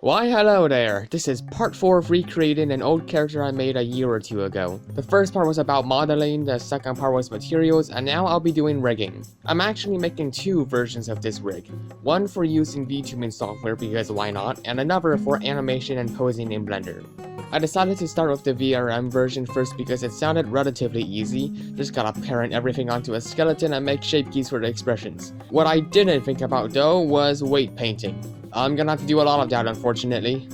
Why hello there, this is part 4 of recreating an old character I made a year or two ago. The first part was about modeling, the second part was materials, and now I'll be doing rigging. I'm actually making 2 versions of this rig. One for using VTubing software because why not, and another for animation and posing in Blender. I decided to start with the VRM version first because it sounded relatively easy, just gotta parent everything onto a skeleton and make shape keys for the expressions. What I didn't think about though was weight painting. I'm gonna have to do a lot of that unfortunately.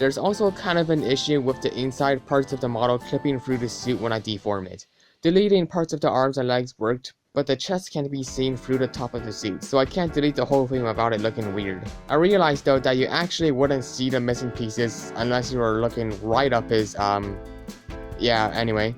There's also kind of an issue with the inside parts of the model clipping through the suit when I deform it. Deleting parts of the arms and legs worked, but the chest can be seen through the top of the seat, so I can't delete the whole thing without it looking weird. I realized though that you actually wouldn't see the missing pieces unless you were looking right up his, yeah, anyway.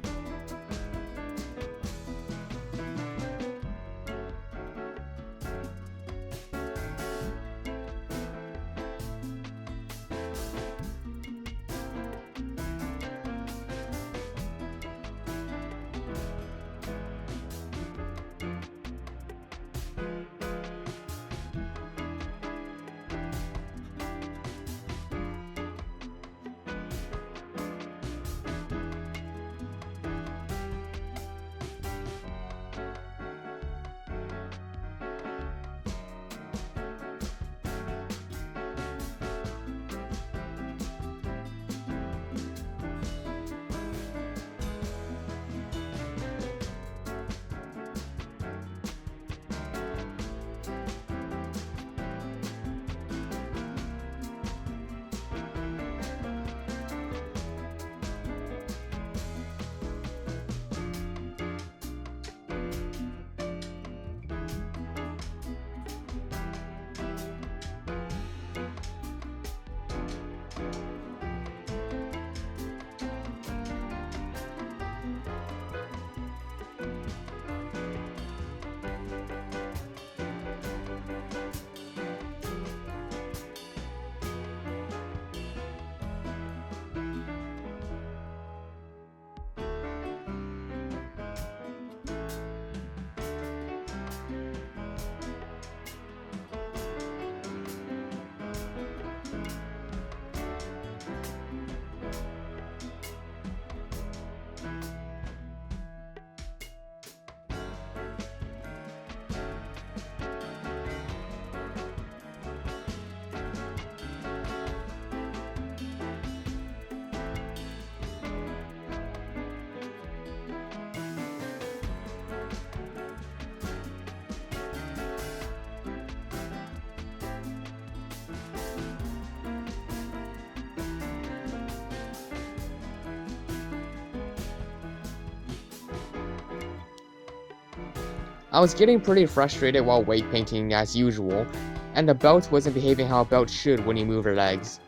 I was getting pretty frustrated while weight painting as usual, and the belt wasn't behaving how a belt should when you move your legs.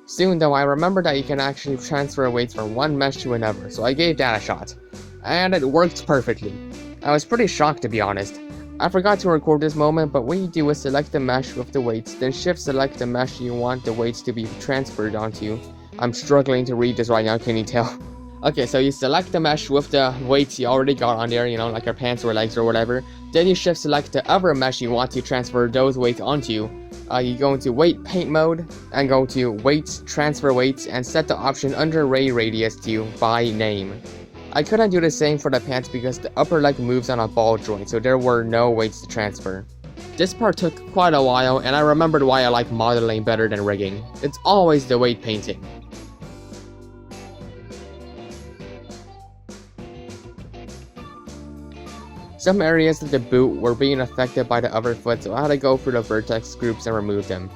Soon though, I remembered that you can actually transfer weights from one mesh to another, so I gave that a shot. And it worked perfectly. I was pretty shocked to be honest. I forgot to record this moment, but what you do is select the mesh with the weights, then shift select the mesh you want the weights to be transferred onto. I'm struggling to read this right now, can you tell? Okay, so you select the mesh with the weights you already got on there, you know, like your pants or legs or whatever. Then you shift select the other mesh you want to transfer those weights onto. You go into weight paint mode and go to weights, transfer weights, and set the option under ray radius to by name. I couldn't do the same for the pants because the upper leg moves on a ball joint, so there were no weights to transfer. This part took quite a while, and I remembered why I like modeling better than rigging. It's always the weight painting. Some areas of the boot were being affected by the other foot, so I had to go through the vertex groups and remove them.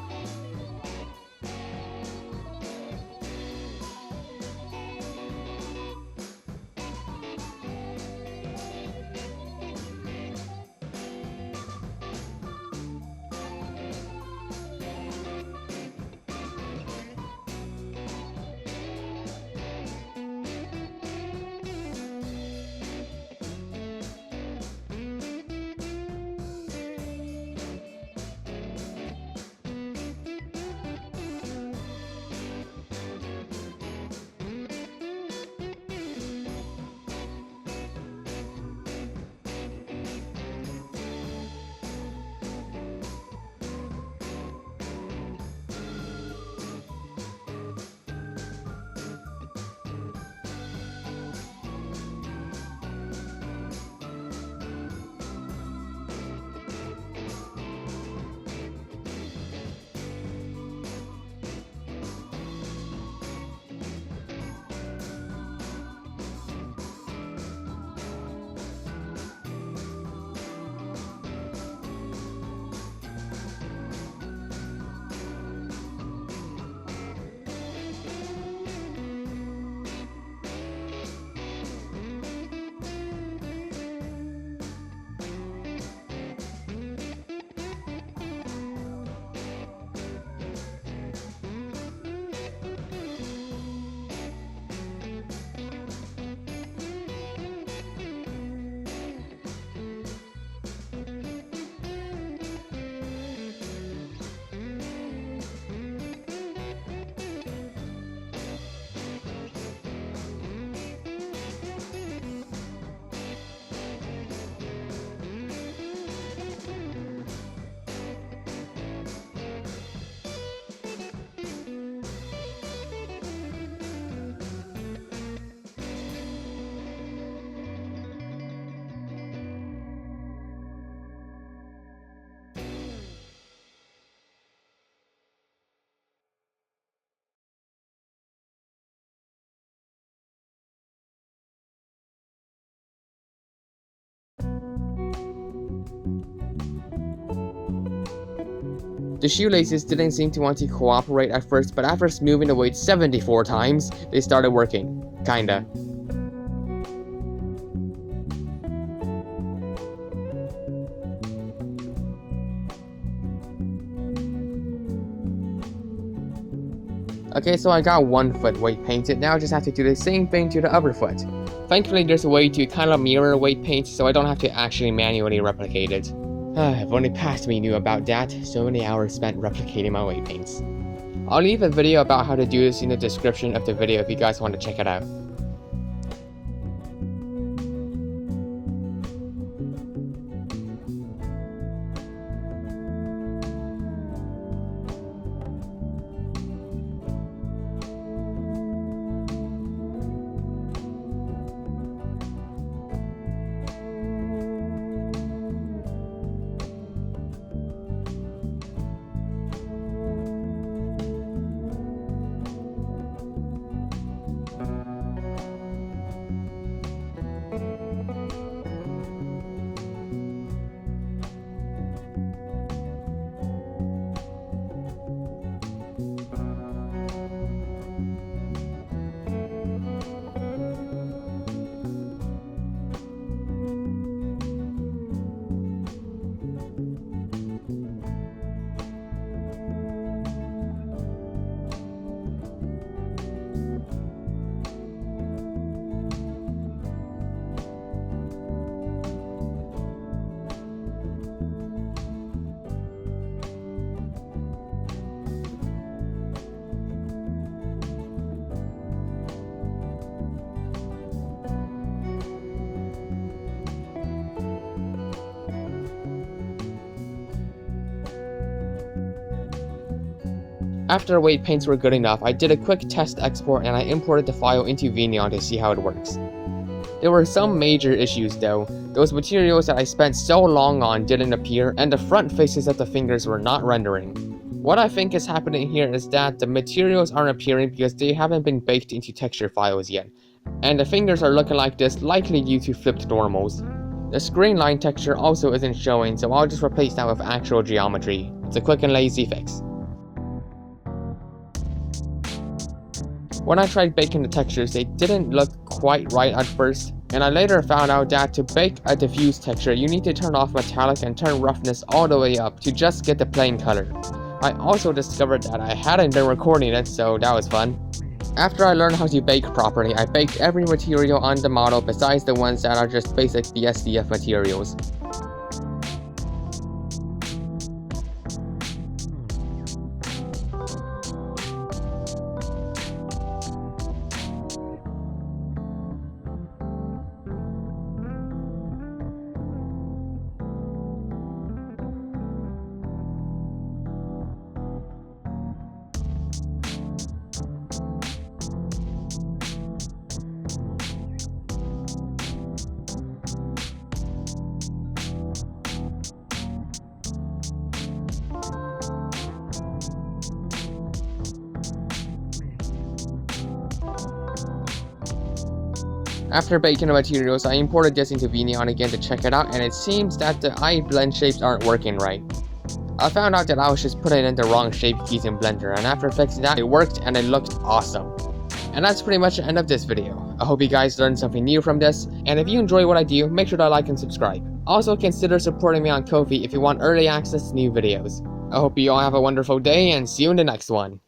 The shoelaces didn't seem to want to cooperate at first, but after smoothing the weight 74 times, they started working. Kinda. Okay, so I got one foot weight painted, now I just have to do the same thing to the other foot. Thankfully there's a way to kind of mirror weight paint, so I don't have to actually manually replicate it. If only past me knew about that, so many hours spent replicating my weight paints. I'll leave a video about how to do this in the description of the video if you guys want to check it out. After weight paints were good enough, I did a quick test export and I imported the file into VRM to see how it works. There were some major issues though. Those materials that I spent so long on didn't appear, and the front faces of the fingers were not rendering. What I think is happening here is that the materials aren't appearing because they haven't been baked into texture files yet, and the fingers are looking like this, likely due to flipped normals. The screen line texture also isn't showing, so I'll just replace that with actual geometry. It's a quick and lazy fix. When I tried baking the textures, they didn't look quite right at first, and I later found out that to bake a diffuse texture, you need to turn off metallic and turn roughness all the way up to just get the plain color. I also discovered that I hadn't been recording it, so that was fun. After I learned how to bake properly, I baked every material on the model besides the ones that are just basic BSDF materials. After baking the materials, I imported this into VRM again to check it out, and it seems that the eye blend shapes aren't working right. I found out that I was just putting in the wrong shape keys in Blender, and after fixing that, it worked and it looked awesome. And that's pretty much the end of this video. I hope you guys learned something new from this, and if you enjoy what I do, make sure to like and subscribe. Also consider supporting me on Ko-fi if you want early access to new videos. I hope you all have a wonderful day, and see you in the next one.